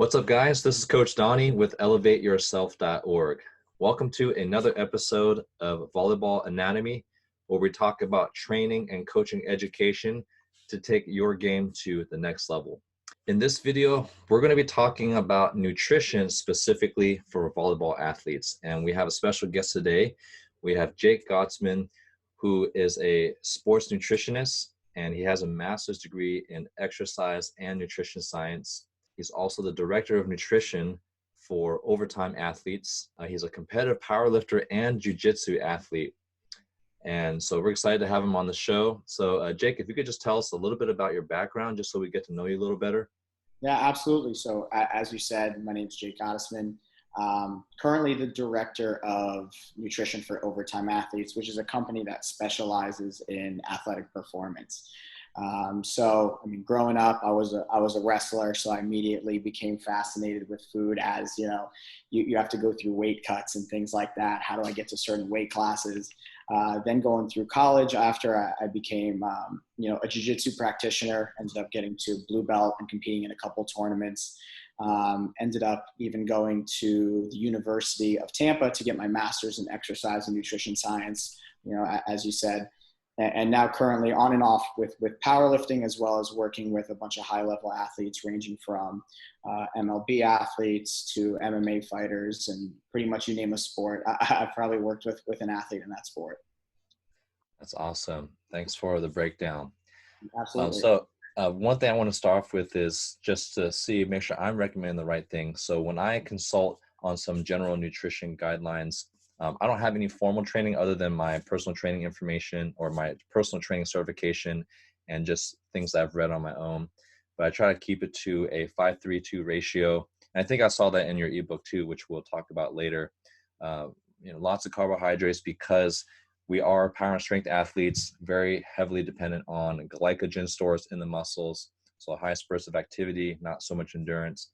What's up, guys? This is Coach Donny with ElevateYourself.org. Welcome to another episode of Volleyball Anatomy, where we talk about training and coaching education to take your game to the next level. In this video, we're going to be talking about nutrition specifically for volleyball athletes. And we have a special guest today. We have Jake Gottsman, who is a sports nutritionist, and he has a master's degree in exercise and nutrition science. He's also the director of nutrition for overtime athletes. He's a competitive powerlifter and jiu-jitsu athlete. And so we're excited to have him on the show. So Jake, if you could just tell us a little bit about your background, just so we get to know you a little better. Yeah, absolutely. So as you said, my name is Jake Gottsman. Currently the director of nutrition for overtime athletes, which is a company that specializes in athletic performance. Growing up, I was a wrestler, so I immediately became fascinated with food. As you know, you have to go through weight cuts and things like that. How do I get to certain weight classes? Then going through college, after I became a jiu-jitsu practitioner, ended up getting to blue belt and competing in a couple tournaments. Ended up even going to the University of Tampa to get my master's in exercise and nutrition science. As you said. And now currently on and off with powerlifting, as well as working with a bunch of high-level athletes ranging from MLB athletes to MMA fighters, and pretty much you name a sport. I've probably worked with an athlete in that sport. That's awesome. Thanks for the breakdown. Absolutely. One thing I want to start off with is just to make sure I'm recommending the right thing. So when I consult on some general nutrition guidelines, I don't have any formal training other than my personal training information or my personal training certification and just things that I've read on my own. But I try to keep it to a 5-3-2 ratio. And I think I saw that in your ebook too, which we'll talk about later. Lots of carbohydrates, because we are power and strength athletes, very heavily dependent on glycogen stores in the muscles. So high spurts of activity, not so much endurance.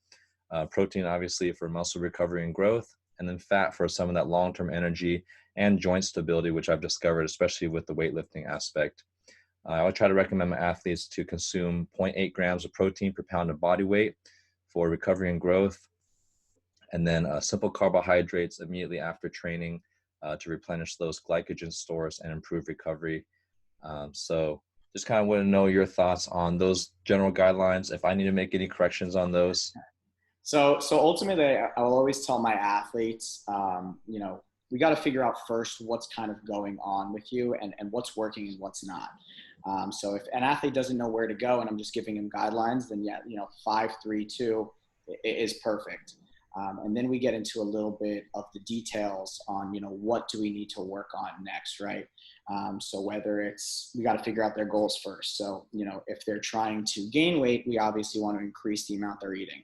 Protein, obviously, for muscle recovery and growth. And then fat for some of that long-term energy and joint stability, which I've discovered, especially with the weightlifting aspect. I would try to recommend my athletes to consume 0.8 grams of protein per pound of body weight for recovery and growth. And then simple carbohydrates immediately after training to replenish those glycogen stores and improve recovery. So just kind of want to know your thoughts on those general guidelines, if I need to make any corrections on those. So ultimately, I will always tell my athletes, we got to figure out first what's kind of going on with you and what's working and what's not. So if an athlete doesn't know where to go and I'm just giving him guidelines, then 5-3-2 is perfect. And then we get into a little bit of the details on, what do we need to work on next, right? So whether we got to figure out their goals first. So, if they're trying to gain weight, we obviously want to increase the amount they're eating.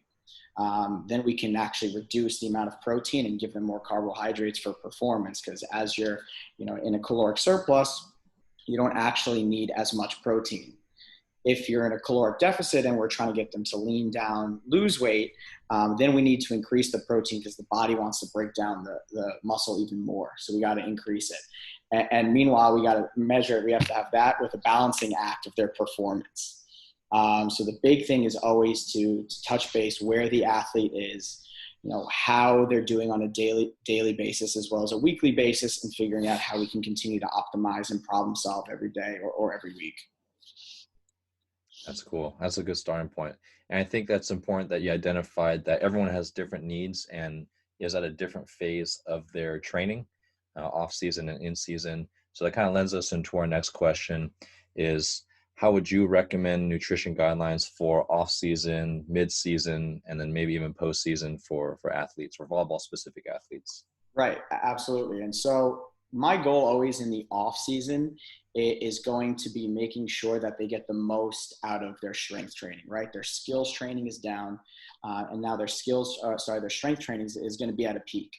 Then we can actually reduce the amount of protein and give them more carbohydrates for performance, because as you're, in a caloric surplus, you don't actually need as much protein. If you're in a caloric deficit and we're trying to get them to lean down, lose weight, then we need to increase the protein because the body wants to break down the muscle even more. So we got to increase it. And meanwhile, we got to measure it. We have to have that with a balancing act of their performance. So the big thing is always to touch base where the athlete is, how they're doing on a daily basis as well as a weekly basis, and figuring out how we can continue to optimize and problem solve every day or every week. That's cool. That's a good starting point. And I think that's important that you identified that everyone has different needs and is at a different phase of their training, off season and in season. So that kind of lends us into our next question is, how would you recommend nutrition guidelines for off season, mid season, and then maybe even post season for athletes, for volleyball specific athletes? Right. Absolutely. And so my goal always in the off season is going to be making sure that they get the most out of their strength training, right? Their skills training is down, and now their strength training is going to be at a peak.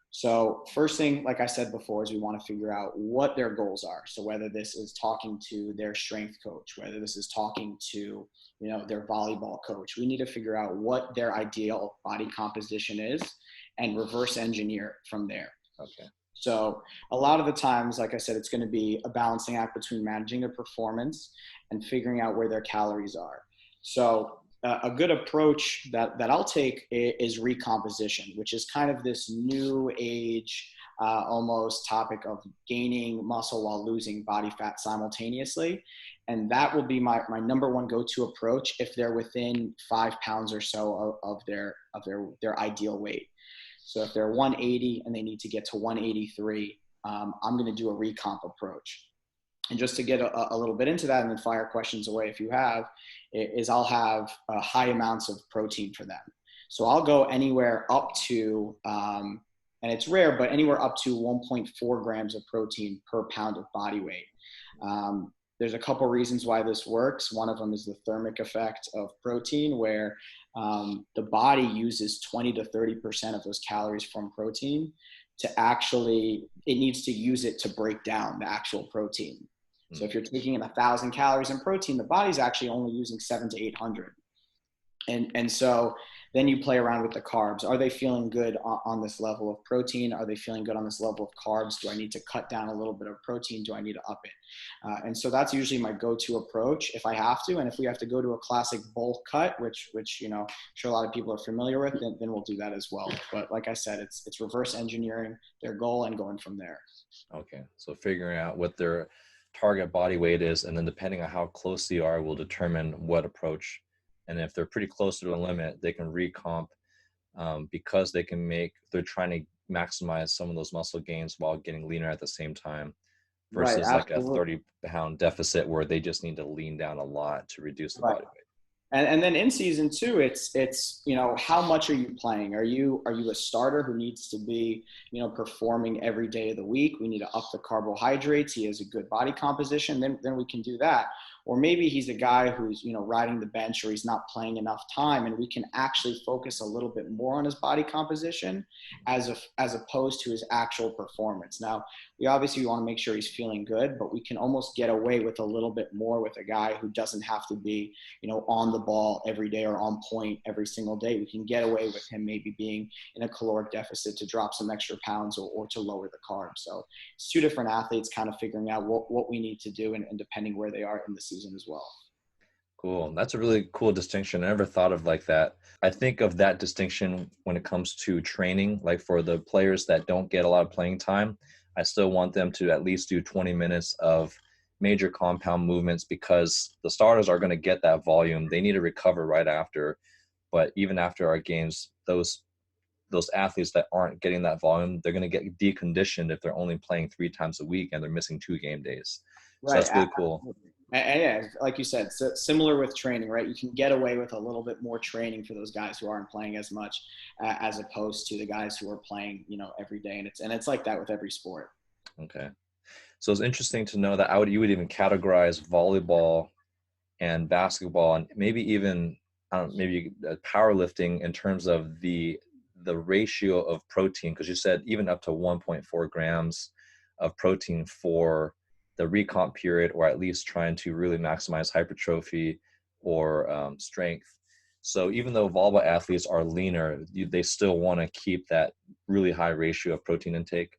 So first thing, like I said before, is we want to figure out what their goals are. So whether this is talking to their strength coach, whether this is talking to, their volleyball coach, we need to figure out what their ideal body composition is and reverse engineer from there. Okay. So a lot of the times, like I said, it's going to be a balancing act between managing their performance and figuring out where their calories are. So a good approach that I'll take is recomposition, which is kind of this new age almost topic of gaining muscle while losing body fat simultaneously. And that will be my number one go-to approach if they're within 5 pounds or so of their ideal weight. So if they're 180 and they need to get to 183, I'm going to do a recomp approach. And just to get a little bit into that and then fire questions away if you have, is I'll have high amounts of protein for them. So I'll go anywhere up to, and it's rare, but anywhere up to 1.4 grams of protein per pound of body weight. There's a couple reasons why this works. One of them is the thermic effect of protein, where the body uses 20 to 30% of those calories from protein to actually, it needs to use it to break down the actual protein. So if you're taking in 1,000 calories in protein, the body's actually only using 700 to 800. And so then you play around with the carbs. Are they feeling good on this level of protein? Are they feeling good on this level of carbs? Do I need to cut down a little bit of protein? Do I need to up it? And so that's usually my go-to approach if I have to. And if we have to go to a classic bulk cut, which you know, I'm sure a lot of people are familiar with, then we'll do that as well. But like I said, it's reverse engineering their goal and going from there. Okay, so figuring out what their target body weight is, and then depending on how close they are will determine what approach. And if they're pretty close to the limit, they can recomp because they're trying to maximize some of those muscle gains while getting leaner at the same time, Right, versus like a absolutely. 30-pound deficit where they just need to lean down a lot to reduce the Right. body weight. And then in season two, it's you know, how much are you playing? Are you a starter who needs to be, you know, performing every day of the week? We need to up the carbohydrates. He has a good body composition. Then we can do that. Or maybe he's a guy who's, you know, riding the bench, or he's not playing enough time, and we can actually focus a little bit more on his body composition as opposed to his actual performance. Now, we obviously want to make sure he's feeling good, but we can almost get away with a little bit more with a guy who doesn't have to be, you know, on the ball every day or on point every single day. We can get away with him maybe being in a caloric deficit to drop some extra pounds or to lower the carbs. So it's two different athletes kind of figuring out what we need to do and depending where they are in the season as well. Cool. That's a really cool distinction. I never thought of like that. I think of that distinction when it comes to training, like for the players that don't get a lot of playing time, I still want them to at least do 20 minutes of major compound movements because the starters are going to get that volume. They need to recover right after. But even after our games, those athletes that aren't getting that volume, they're going to get deconditioned if they're only playing 3 times a week and they're missing 2 game days. So Right. that's really cool. And yeah, like you said, so similar with training, right? You can get away with a little bit more training for those guys who aren't playing as much, as opposed to the guys who are playing, you know, every day. And it's like that with every sport. Okay. So it's interesting to know that you would even categorize volleyball and basketball and maybe even maybe powerlifting in terms of the ratio of protein, because you said even up to 1.4 grams of protein for the recomp period, or at least trying to really maximize hypertrophy or strength. So even though volleyball athletes are leaner, they still want to keep that really high ratio of protein intake.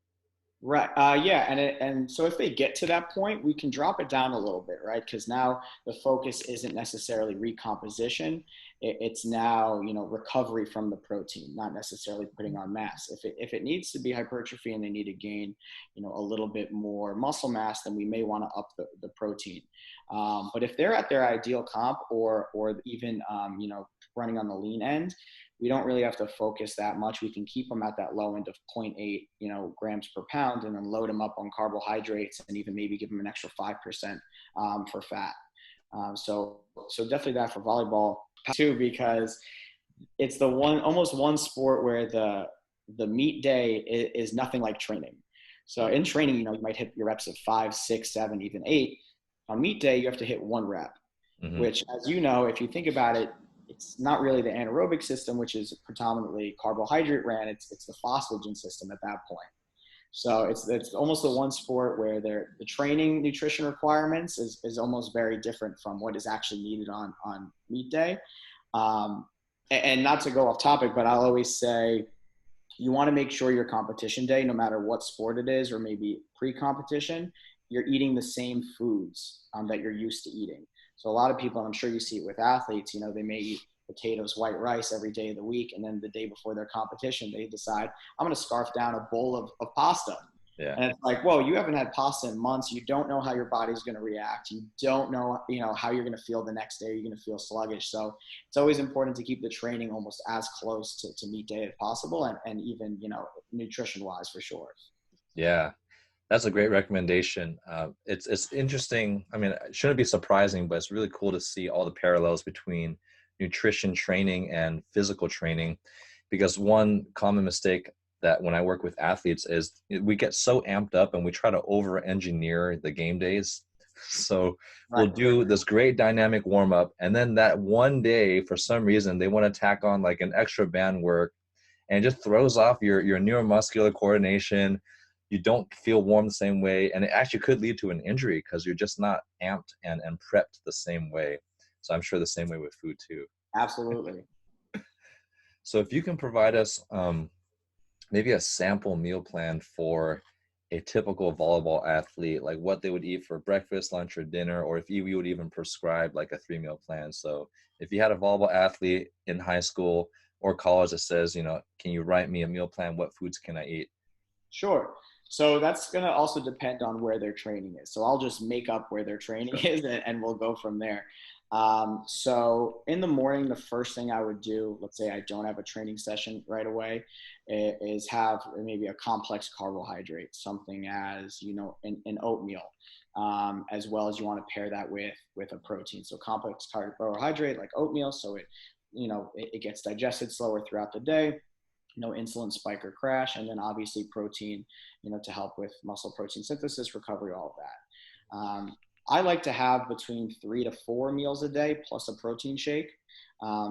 Right. Yeah. And so if they get to that point, we can drop it down a little bit, right? Because now the focus isn't necessarily recomposition. It's now, you know, recovery from the protein, not necessarily putting on mass. If it needs to be hypertrophy and they need to gain, you know, a little bit more muscle mass, then we may want to up the protein. But if they're at their ideal comp or even, you know, running on the lean end, we don't really have to focus that much. We can keep them at that low end of 0.8, you know, grams per pound, and then load them up on carbohydrates and even maybe give them an extra 5% for fat. So definitely that for volleyball too, because it's the almost one sport where the meet day is nothing like training. So in training, you know, you might hit your reps of 5, 6, 7, even 8. On meet day, you have to hit 1 rep, which, as you know, if you think about it, it's not really the anaerobic system, which is predominantly carbohydrate ran. It's the phosphagen system at that point. So it's almost the one sport where the training nutrition requirements is almost very different from what is actually needed on meet day. And not to go off topic, but I'll always say you want to make sure your competition day, no matter what sport it is, or maybe pre-competition, you're eating the same foods that you're used to eating. So a lot of people, and I'm sure you see it with athletes, they may eat potatoes, white rice every day of the week. And then the day before their competition, they decide, I'm going to scarf down a bowl of pasta. Yeah. And it's like, whoa, you haven't had pasta in months. You don't know how your body's going to react. You don't know, how you're going to feel the next day. You're going to feel sluggish. So it's always important to keep the training almost as close to meet day as possible, and even, nutrition wise for sure. Yeah. That's a great recommendation. It's interesting. I mean, it shouldn't be surprising, but it's really cool to see all the parallels between nutrition training and physical training, because one common mistake that when I work with athletes is we get so amped up and we try to over engineer the game days. So we'll Right. do this great dynamic warm up, and then that one day, for some reason, they want to tack on like an extra band work, and it just throws off your neuromuscular coordination. You don't feel warm the same way, and it actually could lead to an injury because you're just not amped and prepped the same way. So I'm sure the same way with food too. Absolutely. So if you can provide us maybe a sample meal plan for a typical volleyball athlete, like what they would eat for breakfast, lunch, or dinner, or if you would even prescribe like a 3 meal plan. So if you had a volleyball athlete in high school or college that says, can you write me a meal plan? What foods can I eat? Sure. So that's going to also depend on where their training is. So I'll just make up where their training is, and we'll go from there. So in the morning, the first thing I would do, let's say I don't have a training session right away, is have maybe a complex carbohydrate, something as, an oatmeal, as well as you want to pair that with a protein. So complex carbohydrate like oatmeal. So it gets digested slower throughout the day. No insulin spike or crash, and then obviously protein, to help with muscle protein synthesis, recovery, all of that. I like to have between 3 to 4 meals a day plus a protein shake.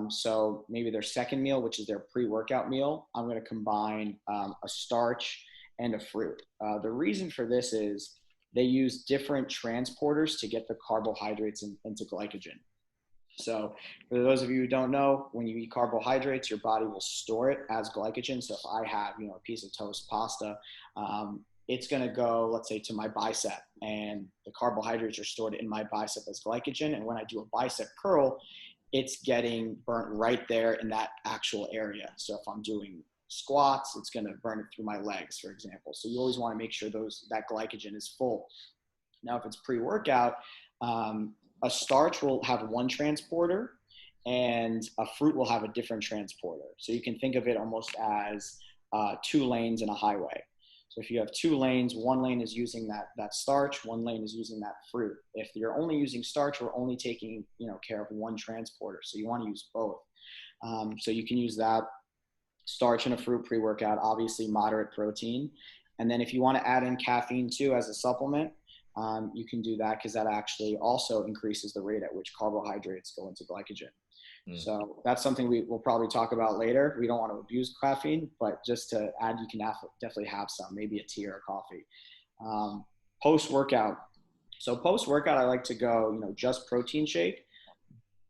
So maybe their second meal, which is their pre-workout meal, I'm going to combine a starch and a fruit. The reason for this is they use different transporters to get the carbohydrates into glycogen. So for those of you who don't know, when you eat carbohydrates, your body will store it as glycogen. So if I have, a piece of toast pasta, it's going to go, let's say, to my bicep, and the carbohydrates are stored in my bicep as glycogen. And when I do a bicep curl, it's getting burnt right there in that actual area. So if I'm doing squats, it's going to burn it through my legs, for example. So you always want to make sure that glycogen is full. Now, if it's pre-workout, a starch will have one transporter and a fruit will have a different transporter. So you can think of it almost as 2 lanes in a highway. So if you have 2 lanes, one lane is using that starch, one lane is using that fruit. If you're only using starch, we're only taking care of one transporter. So you want to use both. So you can use that starch and a fruit pre-workout, obviously moderate protein. And then if you want to add in caffeine too as a supplement, you can do that, because that actually also increases the rate at which carbohydrates go into glycogen. So that's something we'll probably talk about later. We don't want to abuse caffeine, but just to add, you can definitely have some, maybe a tea or a coffee. Post-workout. So post-workout, I like to go, just protein shake.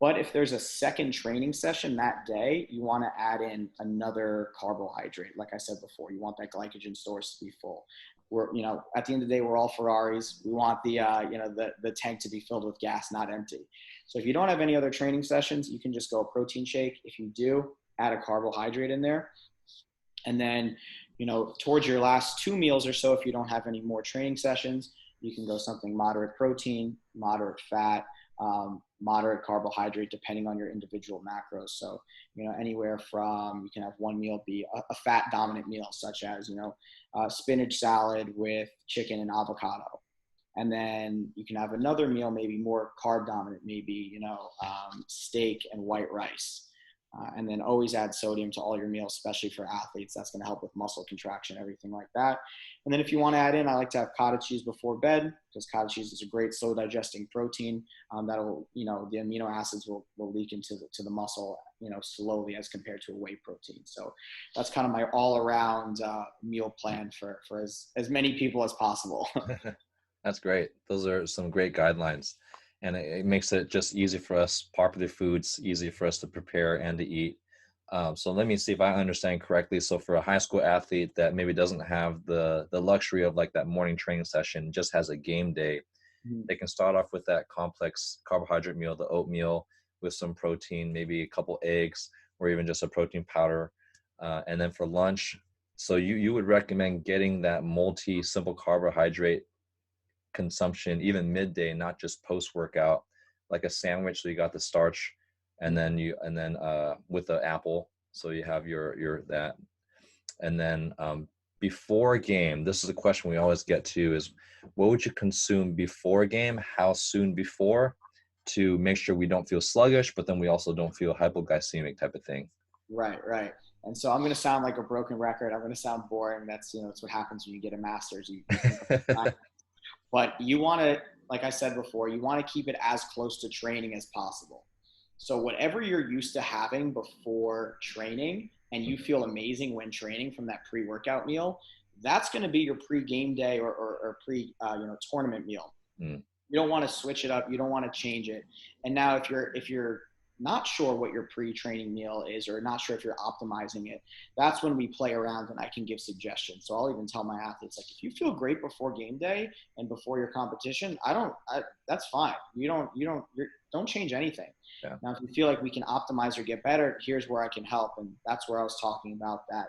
But if there's a second training session that day, you want to add in another carbohydrate. Like I said before, you want that glycogen stores to be full. We're, at the end of the day, we're all Ferraris. We want the tank to be filled with gas, not empty. So if you don't have any other training sessions, you can just go a protein shake. If you do, add a carbohydrate in there. And then, towards your last 2 meals or so, if you don't have any more training sessions, you can go something moderate protein, moderate fat, moderate carbohydrate, depending on your individual macros. So, anywhere from, you can have one meal be a fat dominant meal, such as, spinach salad with chicken and avocado. And then you can have another meal, maybe more carb dominant, maybe, steak and white rice. And then always add sodium to all your meals, especially for athletes. That's going to help with muscle contraction, everything like that. And then if you want to add in, I like to have cottage cheese before bed, because cottage cheese is a great slow digesting protein. That'll, the amino acids will leak into the muscle, slowly, as compared to a whey protein. So that's kind of my all around meal plan for as many people as possible. That's great. Those are some great guidelines. And it makes it just easy for us, popular foods, easy for us to prepare and to eat. So let me see if I understand correctly. So for a high school athlete that maybe doesn't have the luxury of like that morning training session, just has a game day, Mhm. They can start off with that complex carbohydrate meal, the oatmeal with some protein, maybe a couple eggs, or even just a protein powder. And then for lunch, so you would recommend getting that multi simple carbohydrate consumption even midday, not just post workout, like a sandwich. So you got the starch, and then with the apple, so you have your that, and then before game. This is a question we always get to: is what would you consume before game? How soon before? To make sure we don't feel sluggish, but then we also don't feel hypoglycemic type of thing. Right, right. And so I'm going to sound like a broken record. I'm going to sound boring. That's, it's what happens when you get a master's. You think of but you want to, like I said before, you want to keep it as close to training as possible. So whatever you're used to having before training and you feel amazing when training from that pre-workout meal, that's going to be your pre-game day or tournament meal. Mm. You don't want to switch it up. You don't want to change it. And now if you're not sure what your pre-training meal is or not sure if you're optimizing it, that's when we play around and I can give suggestions. So I'll even tell my athletes, like, if you feel great before game day and before your competition, that's fine. Don't change anything. Yeah. Now, if you feel like we can optimize or get better, here's where I can help. And that's where I was talking about that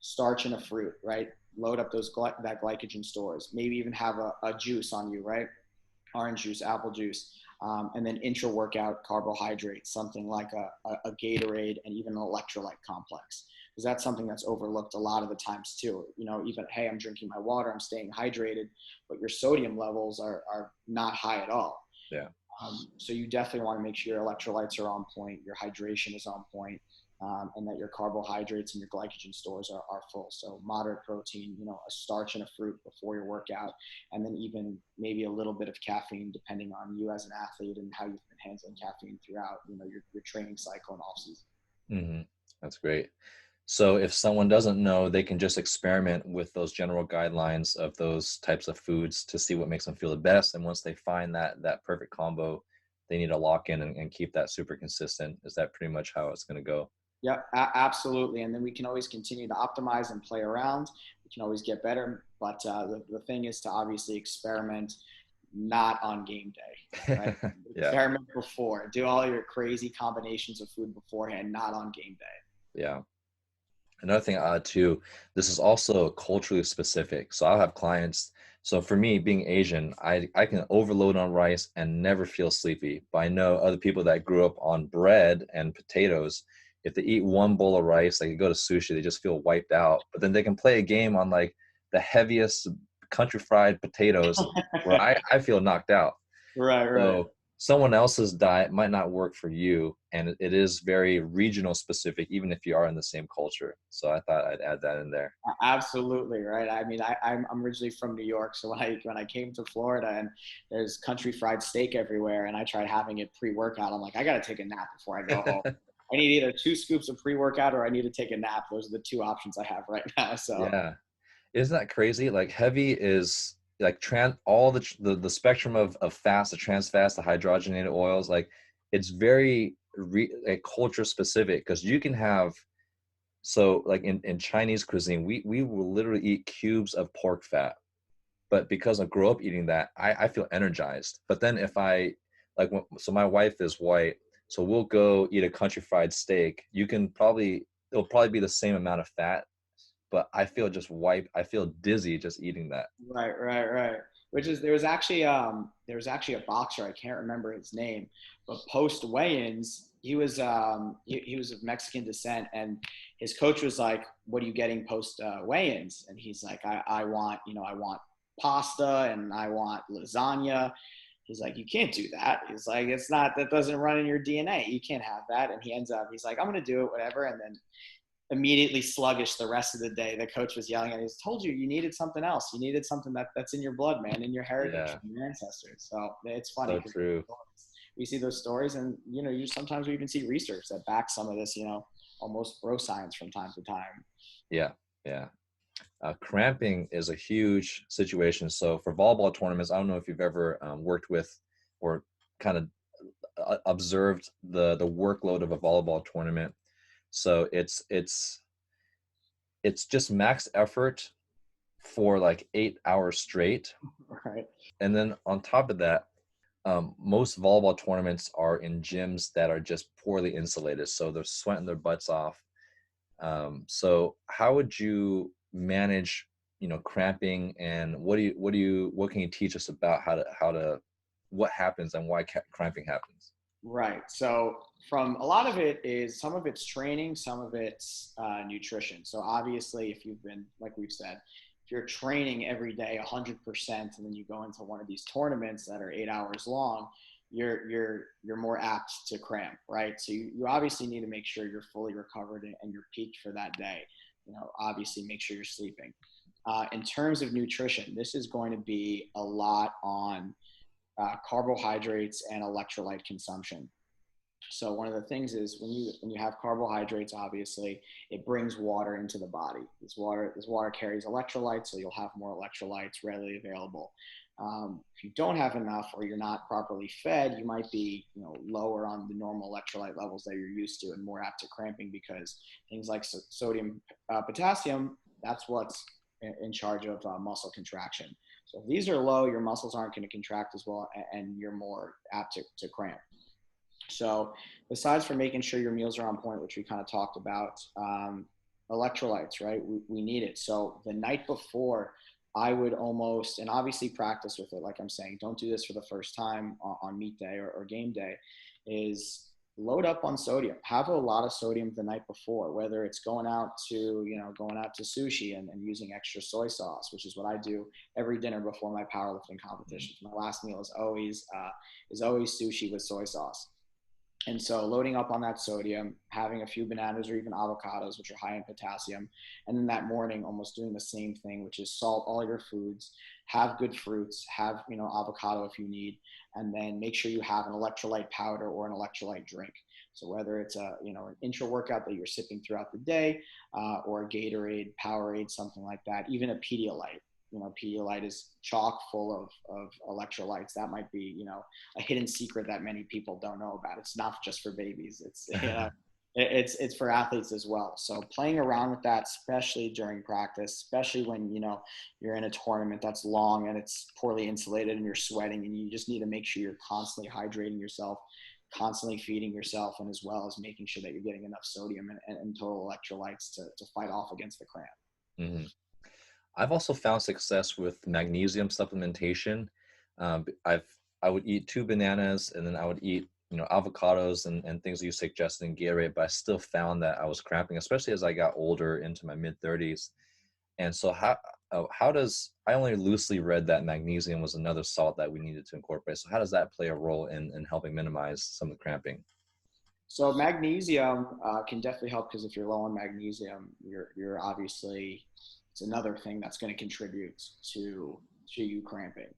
starch in a fruit, right? Load up that glycogen stores, maybe even have a juice on you, right? Orange juice, apple juice, and then intra-workout carbohydrates, something like a Gatorade and even an electrolyte complex. Because that's something that's overlooked a lot of the times too. Even, hey, I'm drinking my water, I'm staying hydrated, but your sodium levels are not high at all. Yeah. So you definitely want to make sure your electrolytes are on point, your hydration is on point, and that your carbohydrates and your glycogen stores are full. So moderate protein, a starch and a fruit before your workout, and then even maybe a little bit of caffeine, depending on you as an athlete and how you've been handling caffeine throughout, your training cycle and off season. Mm-hmm. That's great. So if someone doesn't know, they can just experiment with those general guidelines of those types of foods to see what makes them feel the best. And once they find that perfect combo, they need to lock in and keep that super consistent. Is that pretty much how it's going to go? Yeah, absolutely. And then we can always continue to optimize and play around. We can always get better. But the thing is to obviously experiment not on game day, right? Yeah. Experiment before. Do all your crazy combinations of food beforehand, not on game day. Yeah. Another thing I add too, this is also culturally specific. So I'll have clients. So for me, being Asian, I can overload on rice and never feel sleepy. But I know other people that grew up on bread and potatoes, if they eat one bowl of rice, they can go to sushi, they just feel wiped out. But then they can play a game on like the heaviest country fried potatoes where I feel knocked out. Right, right. So someone else's diet might not work for you, and it is very regional specific, even if you are in the same culture. So I thought I'd add that in there. Absolutely, right. I mean, I'm originally from New York, so when I came to Florida and there's country fried steak everywhere, and I tried having it pre-workout, I'm like, I got to take a nap before I go home. I need either 2 scoops of pre-workout or I need to take a nap. Those are the 2 options I have right now. So Yeah. Isn't that crazy? Like heavy is like all the spectrum of fast, the trans fats, the hydrogenated oils, like it's very like culture specific because you can have. So like in Chinese cuisine, we will literally eat cubes of pork fat. But because I grew up eating that, I feel energized. But then if I so my wife is white, so we'll go eat a country fried steak. It'll probably be the same amount of fat, but I feel just wiped. I feel dizzy just eating that. right, right, right. Which is there was actually a boxer, I can't remember his name, but post weigh-ins he was of Mexican descent, and his coach was like, "What are you getting post weigh-ins?" And he's like, I want I want pasta and I want lasagna." He's like, "You can't do that." He's like, that doesn't run in your DNA. You can't have that. And he's like, "I'm gonna do it, whatever." And then immediately sluggish the rest of the day. The coach was yelling at him. He's told you needed something else. You needed something that's in your blood, man, in your heritage, Yeah, in your ancestors. So it's funny so because true. we see those stories, and you sometimes we even see research that backs some of this, almost bro science from time to time. Yeah, yeah. Cramping is a huge situation. So for volleyball tournaments, I don't know if you've ever worked with or kind of observed the workload of a volleyball tournament. So it's just max effort for like 8 hours straight. Right. And then on top of that, most volleyball tournaments are in gyms that are just poorly insulated, so they're sweating their butts off. So how would you manage, cramping, and what can you teach us about what happens and why cramping happens? Right. So from a lot of it is some of it's training, some of it's nutrition. So obviously, if you've been, like we've said, if you're training every day 100%, and then you go into one of these tournaments that are 8 hours long, you're more apt to cramp, right? So you obviously need to make sure you're fully recovered and you're peaked for that day. Obviously make sure you're sleeping. In terms of nutrition, this is going to be a lot on carbohydrates and electrolyte consumption. So one of the things is when you have carbohydrates, obviously it brings water into the body. This water carries electrolytes, so you'll have more electrolytes readily available. If you don't have enough or you're not properly fed, you might be lower on the normal electrolyte levels that you're used to and more apt to cramping, because things like sodium, potassium, that's what's in charge of muscle contraction. So if these are low, your muscles aren't going to contract as well, and you're more apt to cramp. So besides from making sure your meals are on point, which we kind of talked about, electrolytes, right? We need it. So the night before, I would almost, and obviously practice with it, like I'm saying, don't do this for the first time on meet day or game day, is load up on sodium. Have a lot of sodium the night before, whether it's going out to sushi and using extra soy sauce, which is what I do every dinner before my powerlifting competitions. My last meal is always sushi with soy sauce. And so loading up on that sodium, having a few bananas or even avocados, which are high in potassium. And then that morning, almost doing the same thing, which is salt all your foods, have good fruits, have, avocado if you need, and then make sure you have an electrolyte powder or an electrolyte drink. So whether it's an intra workout that you're sipping throughout the day, or a Gatorade, Powerade, something like that, even a Pedialyte. Pedialyte is chock full of electrolytes. That might be, a hidden secret that many people don't know about. It's not just for babies. It's for athletes as well. So playing around with that, especially during practice, especially when, you're in a tournament that's long and it's poorly insulated and you're sweating, and you just need to make sure you're constantly hydrating yourself, constantly feeding yourself, and as well as making sure that you're getting enough sodium and total electrolytes to fight off against the cramp. Mm-hmm. I've also found success with magnesium supplementation. I would eat 2 bananas, and then I would eat avocados and things that you suggested in Gatorade, but I still found that I was cramping, especially as I got older into my mid-30s. And so how does, I only loosely read that magnesium was another salt that we needed to incorporate. So how does that play a role in helping minimize some of the cramping? So magnesium can definitely help, because if you're low on magnesium, you're obviously, it's another thing that's going to contribute to you cramping.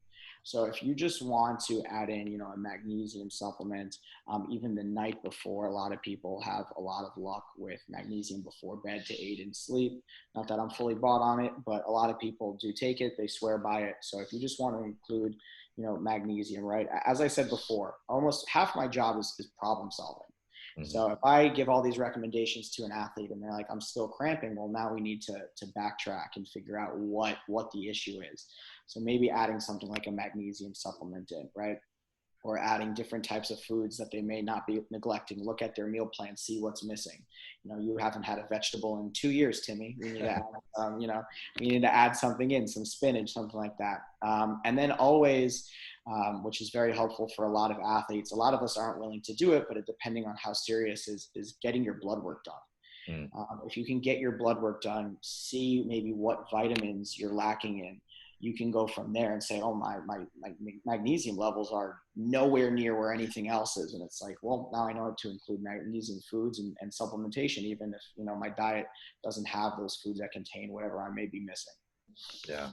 So if you just want to add in, a magnesium supplement, even the night before, a lot of people have a lot of luck with magnesium before bed to aid in sleep. Not that I'm fully bought on it, but a lot of people do take it. They swear by it. So if you just want to include, magnesium, right? As I said before, almost half my job is problem solving. Mm-hmm. So if I give all these recommendations to an athlete and they're like, I'm still cramping, well, now we need to backtrack and figure out what the issue is. So maybe adding something like a magnesium supplement in, right? Or adding different types of foods that they may not be neglecting. Look at their meal plan, see what's missing. You haven't had a vegetable in 2 years, Timmy. We need to add, we need to add something in, some spinach, something like that. And then always, which is very helpful for a lot of athletes. A lot of us aren't willing to do it, but depending on how serious is getting your blood work done. If you can get your blood work done, see maybe what vitamins you're lacking in. You can go from there and say, oh, my magnesium levels are nowhere near where anything else is. And it's like, well, now I know to include magnesium foods and supplementation, even if, my diet doesn't have those foods that contain whatever I may be missing. Yeah.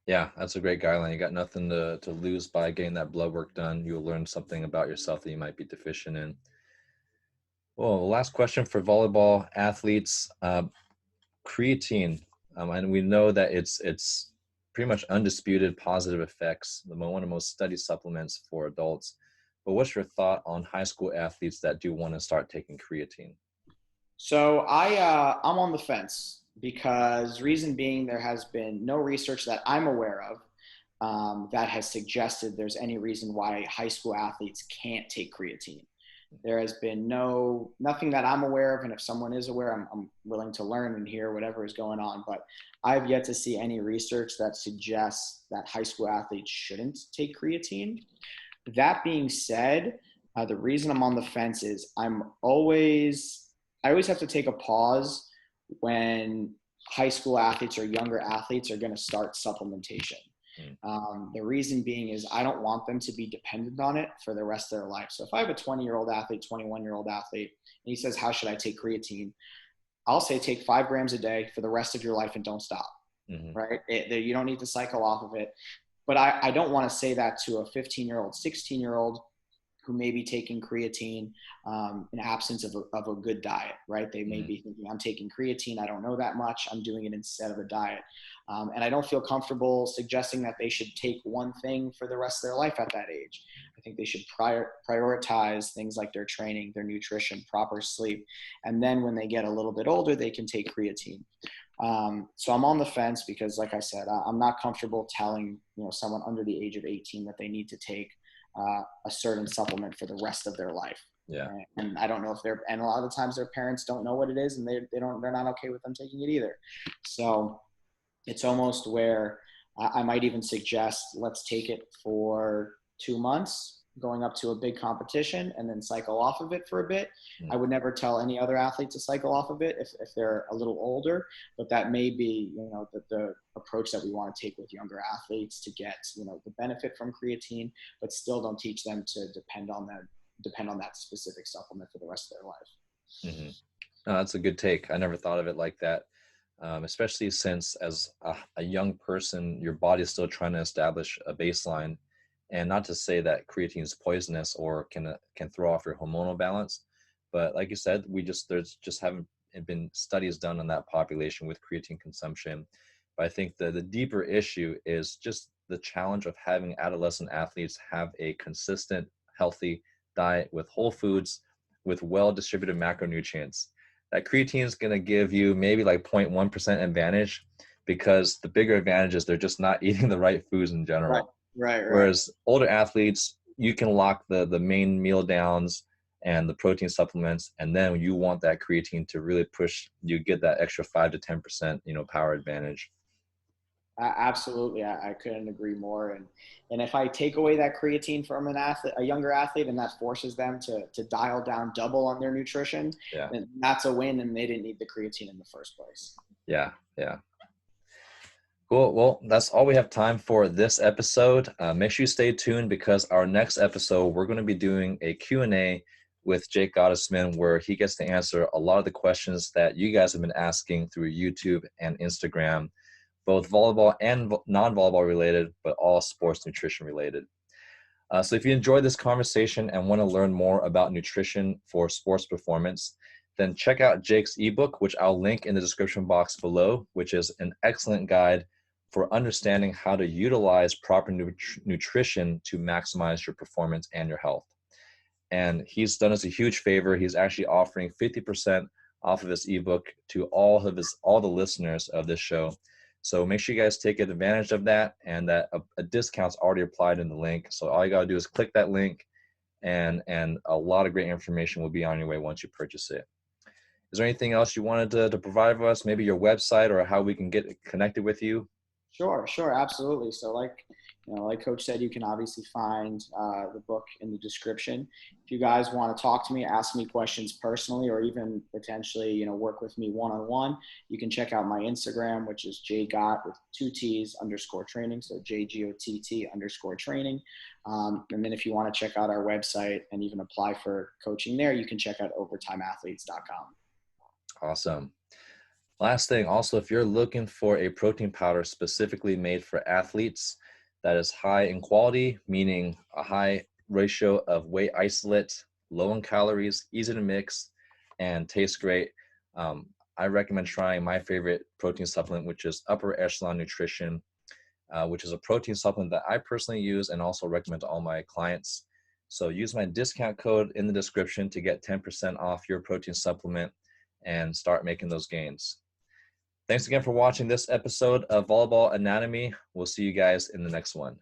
Yeah, that's a great guideline. You got nothing to lose by getting that blood work done. You'll learn something about yourself that you might be deficient in. Well, last question for volleyball athletes. Creatine, and we know that it's pretty much undisputed positive effects, one of the most studied supplements for adults. But what's your thought on high school athletes that do want to start taking creatine? So I'm on the fence. because reason being, there has been no research that I'm aware of that has suggested there's any reason why high school athletes can't take creatine. There has been nothing that I'm aware of, and if someone is aware, I'm willing to learn and hear whatever is going on. But I've yet to see any research that suggests that high school athletes shouldn't take creatine. That being said, the reason I'm on the fence is I always have to take a pause when high school athletes or younger athletes are going to start supplementation. The reason being is I don't want them to be dependent on it for the rest of their life. So if I have a 20-year-old athlete, 21-year-old athlete, and he says, how should I take creatine? I'll say take 5 grams a day for the rest of your life and don't stop, right? You don't need to cycle off of it. But I don't want to say that to a 15-year-old, 16-year-old who may be taking creatine in absence of a good diet, right? They may be thinking, I'm taking creatine, I don't know that much, I'm doing it instead of a diet. And I don't feel comfortable suggesting that they should take one thing for the rest of their life at that age. I think they should prioritize things like their training, their nutrition, proper sleep. And then when they get a little bit older, they can take creatine. So I'm on the fence because, like I said, I'm not comfortable telling someone under the age of 18 that they need to take a certain supplement for the rest of their life. Yeah. And I don't know if and a lot of the times their parents don't know what it is, and they're not okay with them taking it either. So it's almost where I might even suggest, let's take it for 2 months going up to a big competition and then cycle off of it for a bit. I would never tell any other athlete to cycle off of it if they're a little older, but that may be, the approach that we want to take with younger athletes to get, the benefit from creatine, but still don't teach them to depend on that specific supplement for the rest of their life. No, that's a good take. I never thought of it like that. Especially since as a young person, your body is still trying to establish a baseline. And not to say that creatine is poisonous or can throw off your hormonal balance, but like you said, there's just haven't been studies done on that population with creatine consumption. But I think the deeper issue is just the challenge of having adolescent athletes have a consistent, healthy diet with whole foods, with well-distributed macronutrients. That creatine is going to give you maybe like 0.1% advantage, because the bigger advantage is they're just not eating the right foods in general. Right. Whereas older athletes, you can lock the main meal downs and the protein supplements, and then you want that creatine to really push you, get that extra 5 to 10% power advantage. Absolutely, I couldn't agree more. And if I take away that creatine from a younger athlete, and that forces them to dial down double on their nutrition, then that's a win, and they didn't need the creatine in the first place. Yeah. Cool. Well, that's all we have time for this episode. Make sure you stay tuned, because our next episode, we're going to be doing a Q&A with Jake Gottesman, where he gets to answer a lot of the questions that you guys have been asking through YouTube and Instagram, both volleyball and non-volleyball related, but all sports nutrition related. So if you enjoyed this conversation and want to learn more about nutrition for sports performance, then check out Jake's ebook, which I'll link in the description box below, which is an excellent guide for understanding how to utilize proper nutrition to maximize your performance and your health. And he's done us a huge favor. He's actually offering 50% off of his ebook to all the listeners of this show. So make sure you guys take advantage of that, and that a discount's already applied in the link. So all you got to do is click that link, and a lot of great information will be on your way once you purchase it. Is there anything else you wanted to provide for us? Maybe your website or how we can get connected with you? Sure, absolutely. So like Coach said, you can obviously find the book in the description. If you guys want to talk to me, ask me questions personally, or even potentially, work with me one-on-one, you can check out my Instagram, which is jgott with 2 T's _training. So JGOTT_training. And then if you want to check out our website and even apply for coaching there, you can check out overtimeathletes.com. Awesome. Last thing, also, if you're looking for a protein powder specifically made for athletes that is high in quality, meaning a high ratio of whey isolate, low in calories, easy to mix, and tastes great, I recommend trying my favorite protein supplement, which is Upper Echelon Nutrition, which is a protein supplement that I personally use and also recommend to all my clients. So use my discount code in the description to get 10% off your protein supplement and start making those gains. Thanks again for watching this episode of Volleyball Anatomy. We'll see you guys in the next one.